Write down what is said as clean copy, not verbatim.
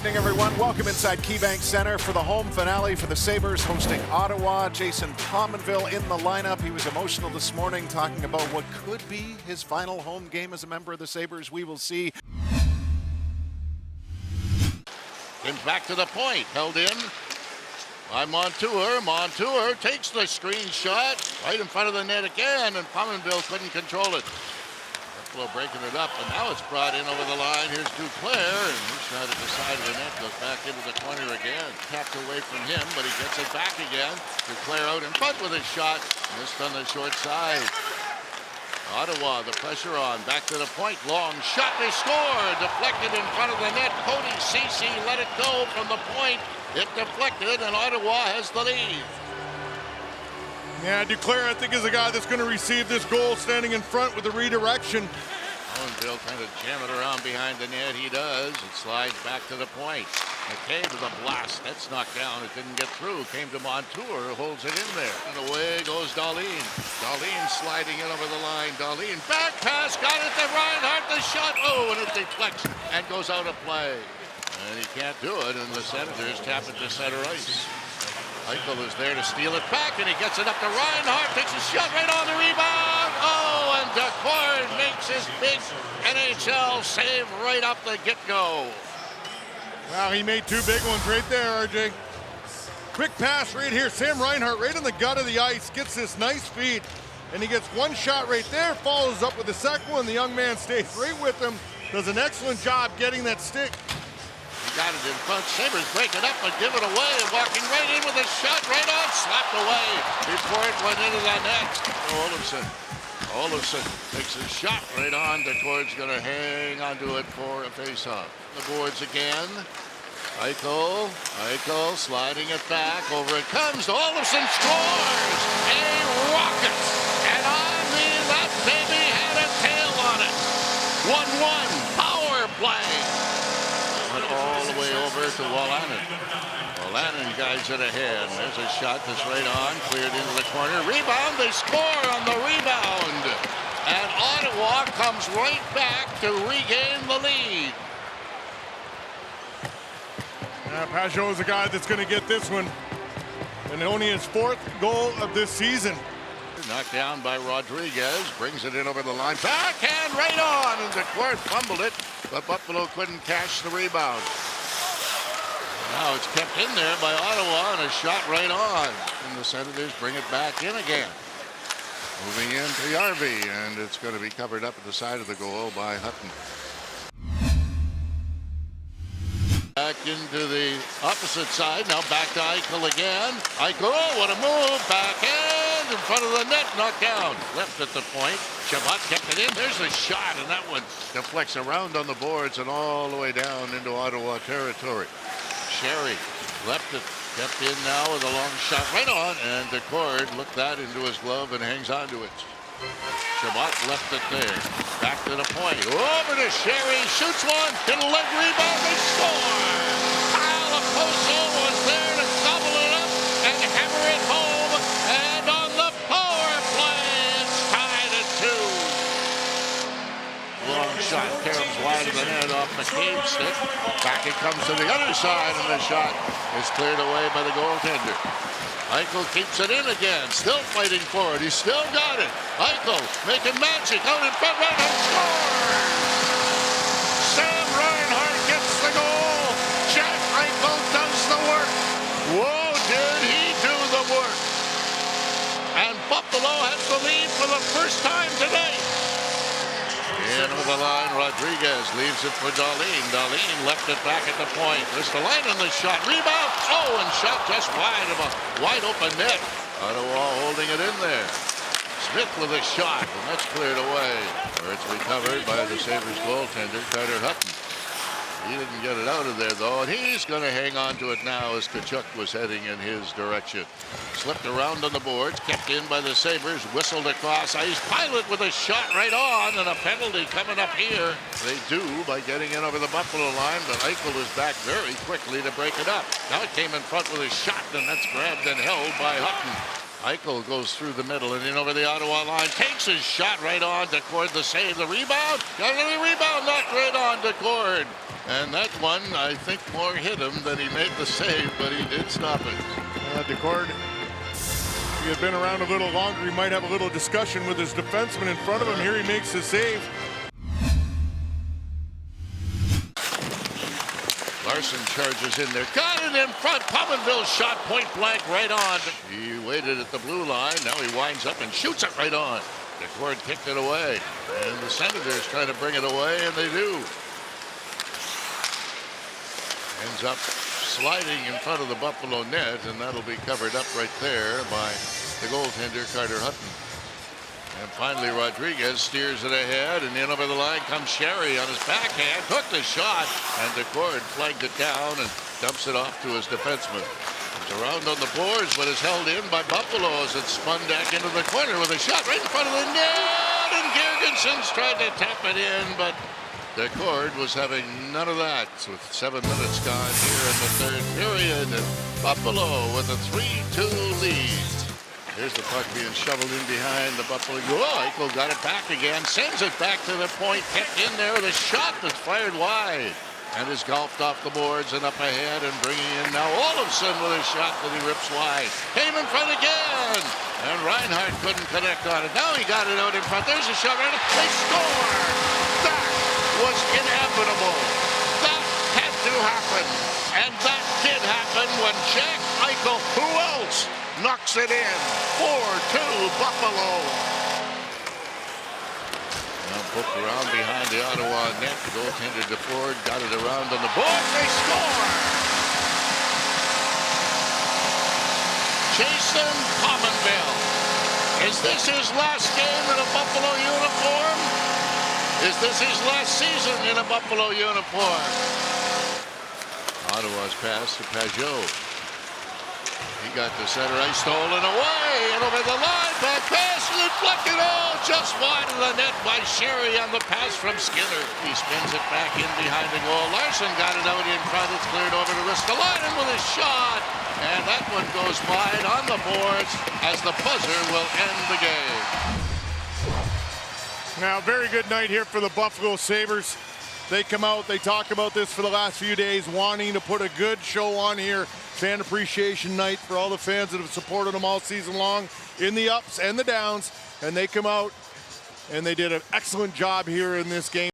Evening, everyone. Welcome inside KeyBank Center for the home finale for the Sabres hosting Ottawa. Jason Pominville in the lineup. He was emotional this morning talking about what could be his final home game as a member of the Sabres. We will see. Comes back to the point, held in by Montour. Montour takes the screenshot right in front of the net again, and Pominville couldn't control it. Buffalo breaking it up, and now it's brought in over the line. Here's Duclair, and his shot at the side of the net goes back into the corner again. Tapped away from him, but he gets it back again. Duclair out in front with his shot, missed on the short side. Ottawa, the pressure on, back to the point, long shot, they score, deflected in front of the net. Cody Ceci let it go from the point. It deflected, and Ottawa has the lead. Yeah, Duclair, I think, is the guy that's going to receive this goal, standing in front with the redirection. Bill trying to jam it around behind the net. He does. It slides back to the point. McCabe with a blast. That's knocked down. It didn't get through. Came to Montour. Holds it in there. And away goes Dahlin. Dahlin sliding in over the line. Dahlin back pass. Got it to Reinhart. The shot. Oh, and it deflects and goes out of play. And he can't do it. And the Senators tap it to center ice. Eichel is there to steal it back, and he gets it up to Reinhart, takes a shot right on the rebound. Oh, and Daccord makes his big NHL save right off the get-go. Wow, he made two big ones right there, RJ. Quick pass right here. Sam Reinhart right in the gut of the ice, gets this nice feed, and he gets one shot right there, follows up with the second one. The young man stays right with him, does an excellent job getting that stick. Got it in front. Sabres break it up and give it away. And walking right in with a shot right on. Slapped away before it went into the net. Olofsson takes a shot right on. Decor's going to hang onto it for a faceoff. The boards again. Eichel sliding it back. Over it comes. Olofsson scores. A rocket. And I mean, that baby had a tail on it. 1-1 power play. Went all the way over to Wolanin. Wolanin guides it ahead. There's a shot that's right on. Cleared into the corner. Rebound. They score on the rebound. And Ottawa comes right back to regain the lead. Pajot is the guy that's going to get this one. And only his fourth goal of this season. Knocked down by Rodriguez. Brings it in over the line. Backhand right on. And Daccord fumbled it. But Buffalo couldn't catch the rebound. Now it's kept in there by Ottawa, and a shot right on. And the Senators bring it back in again. Moving in to Järvi, and it's going to be covered up at the side of the goal by Hutton. Back into the opposite side. Now back to Eichel again. Eichel, oh, what a move. Backhand in front of the net. Knocked down. Left at the point. Chabot kept it in. There's a shot, and that one deflects around on the boards and all the way down into Ottawa territory. Sherry left it. Kept in now with a long shot right on. And Daccord looked that into his glove and hangs onto it. Chabot left it there. Back to the point. Over to Sherry. Shoots one. Hit a leg rebound. They score. Kyle Okposo was there to gobble it up and hammer it home. And on the power play, it's tied at 2. Long shot. Caroms wide of the net off McCabe's stick. Back it comes to the other side, and the shot is cleared away by the goaltender. Eichel keeps it in again, still fighting for it. He's still got it. Eichel making magic out in front. Reinhart scores! Sam Reinhart gets the goal. Jack Eichel does the work. Whoa, did he do the work? And Buffalo has the lead for the first time today. In over the line, Rodriguez leaves it for Dahlin. Dahlin left it back at the point. There's the line on the shot. Rebound. Oh, and shot just wide of a wide open net. Ottawa holding it in there. Smith with a shot, and that's cleared away. Where it's recovered by the Sabres goaltender, Carter Hutton. He didn't get it out of there, though, and he's going to hang on to it now as Tkachuk was heading in his direction. Slipped around on the boards, kept in by the Sabres, whistled across ice. Pilot with a shot right on, and a penalty coming up here. They do by getting in over the Buffalo line, but Eichel is back very quickly to break it up. Now it came in front with a shot, and that's grabbed and held by Hutton. Eichel goes through the middle and in over the Ottawa line. Takes his shot right on to Cord. The save, the rebound. Got a rebound knocked right on to Cord. And that one, I think, more hit him than he made the save, but he did stop it. Decord, if he had been around a little longer, he might have a little discussion with his defenseman in front of him. Here he makes the save. Larson charges in there. Got it in front. Pominville shot point blank right on. He waited at the blue line. Now he winds up and shoots it right on. Decord kicked it away. And the Senators trying to bring it away, and they do. Ends up sliding in front of the Buffalo net, and that'll be covered up right there by the goaltender, Carter Hutton. And finally, Rodriguez steers it ahead, and in over the line comes Sherry on his backhand. Hooked the shot, and Decord flagged it down and dumps it off to his defenseman. It's around on the boards, but is held in by Buffalo as it's spun back into the corner with a shot right in front of the net. And Girgensons tried to tap it in, but Decord was having none of that. With 7 minutes gone here in the third period, and Buffalo with a 3-2 lead. Here's the puck being shoveled in behind the Buffalo. Oh, Eichel got it back again. Sends it back to the point. Kept in there with a shot that's fired wide. And is golfed off the boards and up ahead and bringing in now Olofsson with a shot that he rips wide. Came in front again. And Reinhart couldn't connect on it. Now he got it out in front. There's a shot right. They score. That was inevitable. That had to happen. And that did happen when Jack Eichel, who else, knocks it in. 4-2 Buffalo. Now poked around behind the Ottawa net. The goaltender DeFord got it around on the board. They score. Jason Pominville. Is this his last game in a Buffalo uniform? Is this his last season in a Buffalo uniform? Ottawa's pass to Pajot. He got to center ice, stolen away, and over the line, back pass, deflected, just wide of the net by Sherry on the pass from Skinner. He spins it back in behind the goal. Larson got it out in front. It's cleared over to Ristolainen with a shot, and that one goes wide on the boards as the buzzer will end the game. Now, very good night here for the Buffalo Sabres. They come out, they talk about this for the last few days, wanting to put a good show on here. Fan appreciation night for all the fans that have supported them all season long in the ups and the downs. And they come out and they did an excellent job here in this game.